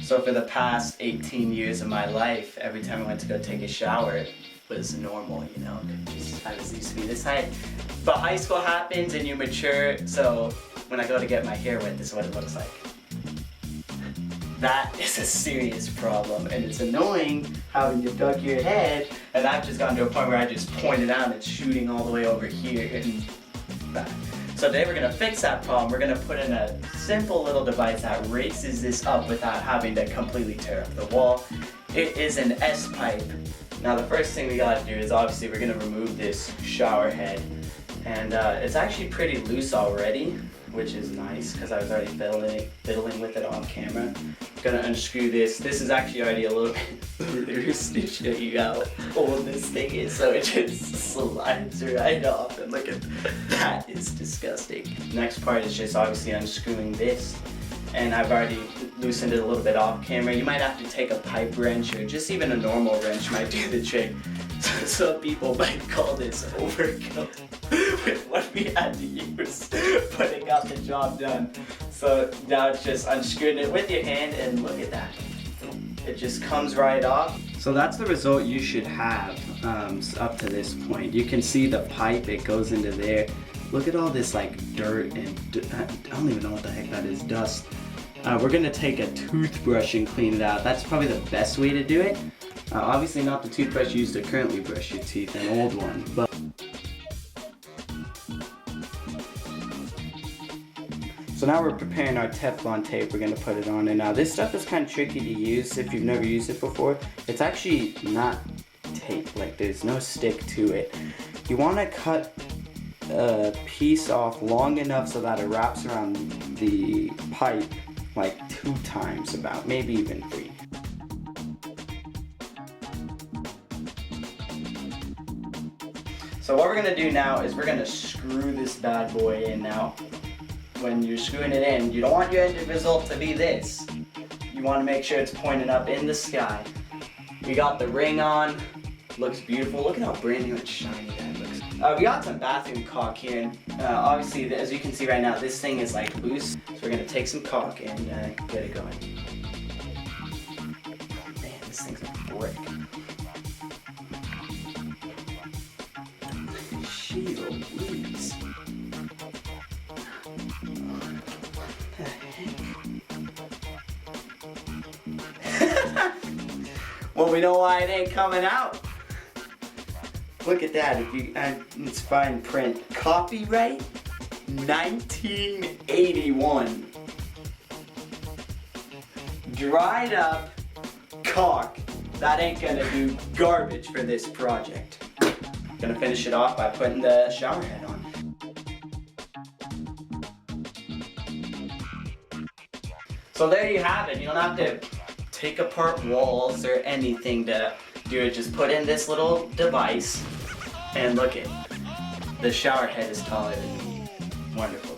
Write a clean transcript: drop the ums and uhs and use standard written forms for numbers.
So for the past 18 years of my life, every time I went to go take a shower, it was normal, you know, just I was used to be this height. But high school happens and you mature, so when I go to get my hair wet, this is what it looks like. That is a serious problem, and it's annoying having to duck your head, and I've just gotten to a point where I just point it out and it's shooting all the way over here and back. So today we're going to fix that problem. We're going to put in a simple little device that raises this up without having to completely tear up the wall. It is an S-pipe. Now the first thing we got to do is obviously we're going to remove this shower head, and it's actually pretty loose already, which is nice because I was already fiddling with it on camera. Gonna unscrew this. This is actually already a little bit loose to show you how old this thing is, so it just slides right off, and look at that, is disgusting. Next part is just obviously unscrewing this, and I've already loosened it a little bit off camera. You might have to take a pipe wrench or just even a normal wrench might do the trick. Some people might call this overkill with what we had to use, but it got the job done. So now it's just unscrewing it with your hand, and look at that. It just comes right off. So that's the result you should have up to this point. You can see the pipe, it goes into there. Look at all this like dirt and I don't even know what the heck that is, dust. We're gonna take a toothbrush and clean it out. That's probably the best way to do it. Obviously not the toothbrush you use to currently brush your teeth, an old one. But so now we're preparing our Teflon tape. We're going to put it on, and now this stuff is kind of tricky to use if you've never used it before. It's actually not tape, like there's no stick to it. You want to cut a piece off long enough so that it wraps around the pipe like 2 times about, maybe even 3. So what we're going to do now is we're going to screw this bad boy in. Now when you're screwing it in, you don't want your end result to be this. You want to make sure it's pointing up in the sky. We got the ring on, looks beautiful. Look at how brand new and shiny that looks. We got some bathroom caulk here. Obviously, as you can see right now, this thing is like loose. So we're going to take some caulk and get it going. Man, this thing's a brick. Louise. Well, we know why it ain't coming out. Look at that. If you, it's fine print. Copyright 1981. Dried up caulk. That ain't gonna do garbage for this project. Gonna finish it off by putting the shower head on. So there you have it. You don't have to take apart walls or anything to do it. Just put in this little device, and look it. The shower head is taller than me. Wonderful.